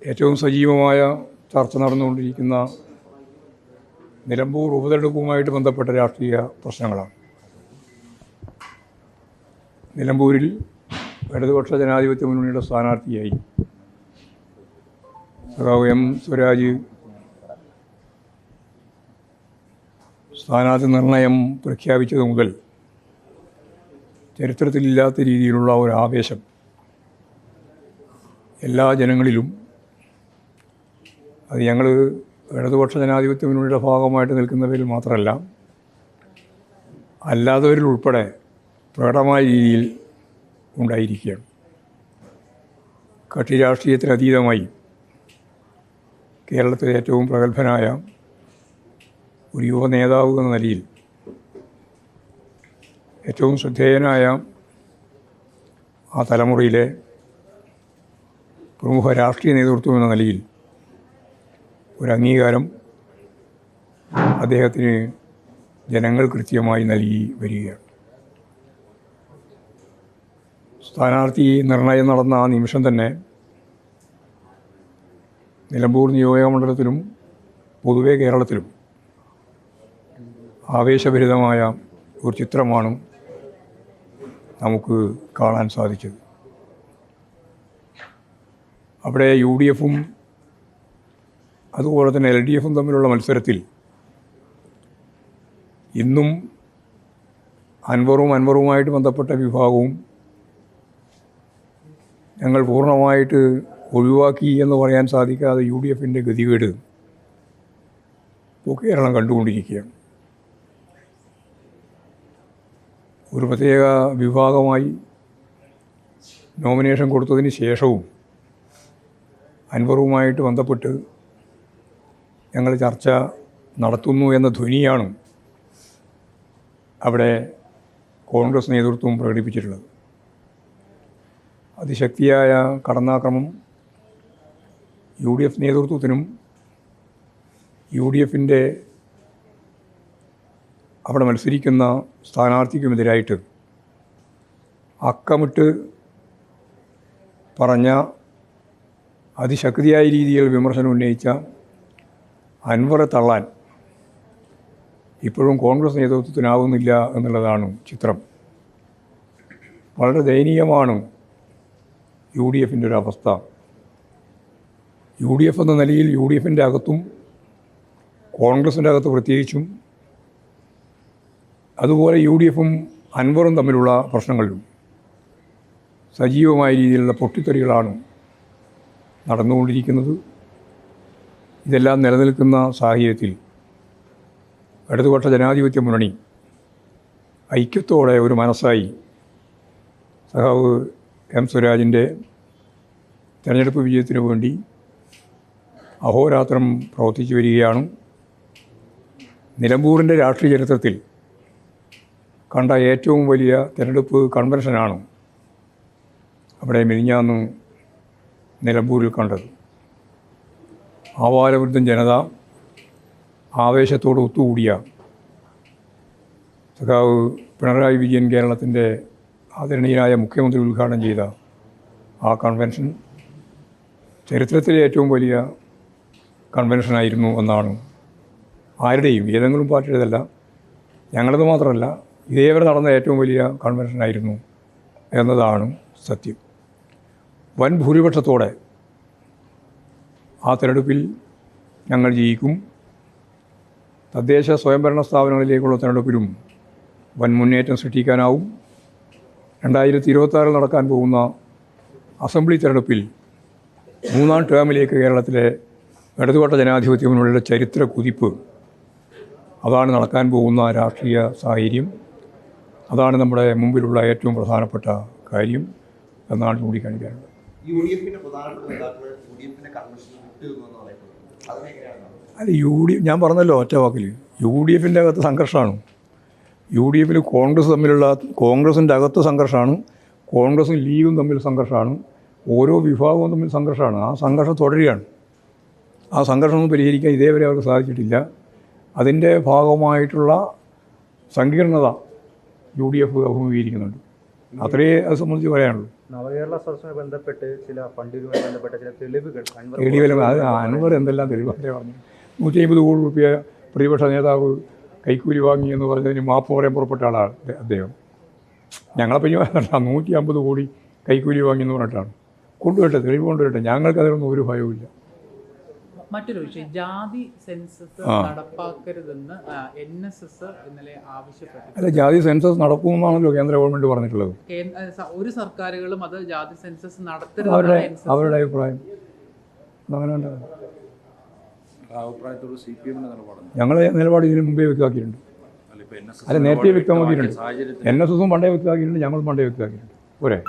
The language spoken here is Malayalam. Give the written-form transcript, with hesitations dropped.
ഏറ്റവും സജീവമായ ചർച്ച നടന്നുകൊണ്ടിരിക്കുന്ന നിലമ്പൂർ ഉപതെരഞ്ഞെടുപ്പുമായിട്ട് ബന്ധപ്പെട്ട രാഷ്ട്രീയ പ്രശ്നങ്ങളാണ്. നിലമ്പൂരിൽ ഇടതുപക്ഷ ജനാധിപത്യ മുന്നണിയുടെ സ്ഥാനാർത്ഥിയായി സഖാവ് എം സ്വരാജ് സ്ഥാനാർത്ഥി നിർണയം പ്രഖ്യാപിച്ചത് മുതൽ ചരിത്രത്തിലില്ലാത്ത രീതിയിലുള്ള ഒരു ആവേശം എല്ലാ ജനങ്ങളിലും, അത് ഞങ്ങൾ ഇടതുപക്ഷ ജനാധിപത്യ മുന്നണിയുടെ ഭാഗമായിട്ട് നിൽക്കുന്നവരിൽ മാത്രമല്ല, അല്ലാത്തവരിൽ ഉൾപ്പെടെ പ്രകടമായ രീതിയിൽ ഉണ്ടായിരിക്കുകയാണ്. കക്ഷി രാഷ്ട്രീയത്തിനതീതമായി കേരളത്തിലെ ഏറ്റവും പ്രഗത്ഭനായ ഒരു യുവ നേതാവ് എന്ന നിലയിൽ, ഏറ്റവും ശ്രദ്ധേയനായ ആ തലമുറയിലെ പ്രമുഖ രാഷ്ട്രീയ നേതൃത്വം എന്ന നിലയിൽ ഒരു അംഗീകാരം അദ്ദേഹത്തിന് ജനങ്ങൾ കൃത്യമായി നൽകി വരികയാണ്. സ്ഥാനാർത്ഥി നിർണയം നടന്ന ആ നിമിഷം തന്നെ നിലമ്പൂർ നിയോജകമണ്ഡലത്തിലും പൊതുവെ കേരളത്തിലും ആവേശഭരിതമായ ഒരു ചിത്രമാണ് നമുക്ക് കാണാൻ സാധിച്ചത്. അവിടെ UDFും അതുപോലെ തന്നെ LDFും തമ്മിലുള്ള മത്സരത്തിൽ ഇന്നും അൻവറുമായിട്ട് ബന്ധപ്പെട്ട വിഭാഗവും ഞങ്ങൾ പൂർണ്ണമായിട്ട് ഒഴിവാക്കി എന്ന് പറയാൻ സാധിക്കാതെ UDFിൻ്റെ ഗതികേട് ഇപ്പോൾ കേരളം കണ്ടുകൊണ്ടിരിക്കുകയാണ്. ഒരു പ്രത്യേക വിഭാഗമായി നോമിനേഷൻ കൊടുത്തതിന് ശേഷവും അൻവറുമായിട്ട് ബന്ധപ്പെട്ട് ഞങ്ങൾ ചർച്ച നടത്തുന്നു എന്ന ധ്വനിയാണ് അവിടെ കോൺഗ്രസ് നേതൃത്വം പ്രകടിപ്പിച്ചിട്ടുള്ളത്. അതിശക്തിയായ കടന്നാക്രമം UDF നേതൃത്വത്തിനും UDFിൻ്റെ അവിടെ മത്സരിക്കുന്ന സ്ഥാനാർത്ഥിക്കുമെതിരായിട്ട് അക്കമിട്ട് പറഞ്ഞ അതിശക്തിയായ രീതിയിൽ വിമർശനം ഉന്നയിച്ച അൻവറെ തള്ളാൻ ഇപ്പോഴും കോൺഗ്രസ് നേതൃത്വത്തിനാവുന്നില്ല എന്നുള്ളതാണ് ചിത്രം. വളരെ ദയനീയമാണ് UDFിൻ്റെ ഒരു അവസ്ഥ. UDF എന്ന നിലയിൽ UDFിൻ്റെ അകത്തും കോൺഗ്രസിൻ്റെ അകത്ത് പ്രത്യേകിച്ചും, അതുപോലെ UDFും അൻവറും തമ്മിലുള്ള പ്രശ്നങ്ങളിലും സജീവമായ രീതിയിലുള്ള പൊട്ടിത്തെറികളാണ് നടന്നുകൊണ്ടിരിക്കുന്നത്. ഇതെല്ലാം നിലനിൽക്കുന്ന സാഹചര്യത്തിൽ ഇടതുപക്ഷ ജനാധിപത്യ മുന്നണി ഐക്യത്തോടെ ഒരു മനസ്സായി സഖാവ് എം സ്വരാജിൻ്റെ തെരഞ്ഞെടുപ്പ് വിജയത്തിന് വേണ്ടി അഹോരാത്രം പ്രവർത്തിച്ചു വരികയാണ്. നിലമ്പൂരിൻ്റെ രാഷ്ട്രീയ ചരിത്രത്തിൽ കണ്ട ഏറ്റവും വലിയ തെരഞ്ഞെടുപ്പ് കൺവെൻഷനാണ് അവിടെ മിനിഞ്ഞാന്ന് നിലമ്പൂരിൽ കണ്ടത്. ആവാരവൃദ്ധം ജനത ആവേശത്തോട് ഒത്തുകൂടിയ സഖാവ് പിണറായി വിജയൻ കേരളത്തിൻ്റെ ആദരണീയനായ മുഖ്യമന്ത്രി ഉദ്ഘാടനം ചെയ്ത ആ കൺവെൻഷൻ ചരിത്രത്തിലെ ഏറ്റവും വലിയ കൺവെൻഷനായിരുന്നു എന്നാണ് ആരുടെയും, ഏതെങ്കിലും പാർട്ടിയുടേതല്ല, ഞങ്ങളത് മാത്രമല്ല, ഇതേവരെ നടന്ന ഏറ്റവും വലിയ കൺവെൻഷനായിരുന്നു എന്നതാണ് സത്യം. വൻ ഭൂരിപക്ഷത്തോടെ ആ തെരഞ്ഞെടുപ്പിൽ ഞങ്ങൾ ജയിക്കും. തദ്ദേശ സ്വയംഭരണ സ്ഥാപനങ്ങളിലേക്കുള്ള തെരഞ്ഞെടുപ്പിലും വൻ മുന്നേറ്റം സൃഷ്ടിക്കാനാവും. 2026 നടക്കാൻ പോകുന്ന അസംബ്ലി തെരഞ്ഞെടുപ്പിൽ 3ാം ടേമിലേക്ക് കേരളത്തിലെ ഇടതുപക്ഷ ജനാധിപത്യ മുന്നണിയുടെ ചരിത്ര കുതിപ്പ്, അതാണ് നടക്കാൻ പോകുന്ന രാഷ്ട്രീയ സാഹചര്യം. അതാണ് നമ്മുടെ മുമ്പിലുള്ള ഏറ്റവും പ്രധാനപ്പെട്ട കാര്യം എന്നാണ് ചൂണ്ടിക്കാണിക്കാനുള്ളത്. അല്ല, ഞാൻ പറഞ്ഞല്ലോ ഒറ്റ വാക്കിൽ, UDFിൻ്റെ അകത്ത് സംഘർഷമാണ്. UDFിൽ കോൺഗ്രസിൻ്റെ അകത്ത് സംഘർഷമാണ്, കോൺഗ്രസും ലീഗും തമ്മിൽ സംഘർഷമാണ്, ഓരോ വിഭാഗവും തമ്മിൽ സംഘർഷമാണ്. ആ സംഘർഷം തുടരുകയാണ്. ആ സംഘർഷമൊന്നും പരിഹരിക്കാൻ ഇതേവരെ അവർക്ക് സാധിച്ചിട്ടില്ല. അതിൻ്റെ ഭാഗമായിട്ടുള്ള സങ്കീർണത UDF അഭിമുഖീകരിക്കുന്നുണ്ട്. അത്രയേ അത് സംബന്ധിച്ച് പറയാനുള്ളൂ. നവകേരള സദസ്സുമായി ബന്ധപ്പെട്ട് ചില ഫണ്ടുകളുമായി ബന്ധപ്പെട്ട ചില തെളിവുകൾ തെളിവെല്ലാം അത് അൻവർ എന്തെല്ലാം തെളിവല്ലേ പറഞ്ഞു. 150 കോടി റുപ്യ പ്രതിപക്ഷ നേതാവ് കൈക്കൂലി വാങ്ങി എന്ന് പറഞ്ഞതിന് മാപ്പ് പറയാൻ പുറപ്പെട്ട ആളാണ് അദ്ദേഹം. ഞങ്ങളെപ്പറ്റി 150 കോടി കൈക്കൂലി വാങ്ങി എന്ന് പറഞ്ഞിട്ടാണ്. കൊണ്ടുവരട്ടെ, തെളിവ് കൊണ്ടുവരട്ടെ, ഞങ്ങൾക്ക് അതിനൊന്നും ഒരു ഭയവുമില്ല. മറ്റൊരു വിഷയം, ജാതി സെൻസസ് നടപ്പാക്കരുതെന്ന് NSS ഇന്നലെ ആവശ്യപ്പെട്ടു. അല്ല, ജാതി സെൻസസ് നടക്കുമെന്നാണല്ലോ കേന്ദ്ര ഗവൺമെൻറ് പറഞ്ഞിട്ടുള്ളത്. ഒരു സർക്കാരുകളും അത് ജാതി സെൻസസ് അവരുടെ അഭിപ്രായം അങ്ങനെ ഉണ്ടാകും. ഞങ്ങളെ നിലപാട് ഇതിന് മുമ്പേ വ്യക്തമാക്കിയിട്ടുണ്ട്. അല്ല, നേരത്തെ വ്യക്തമാക്കിയിട്ടുണ്ട്. NSSും പണ്ടേ വ്യക്തമാക്കിയിട്ടുണ്ട്, ഞങ്ങളും പണ്ടേ വ്യക്തമാക്കിയിട്ടുണ്ട്. പോരെ.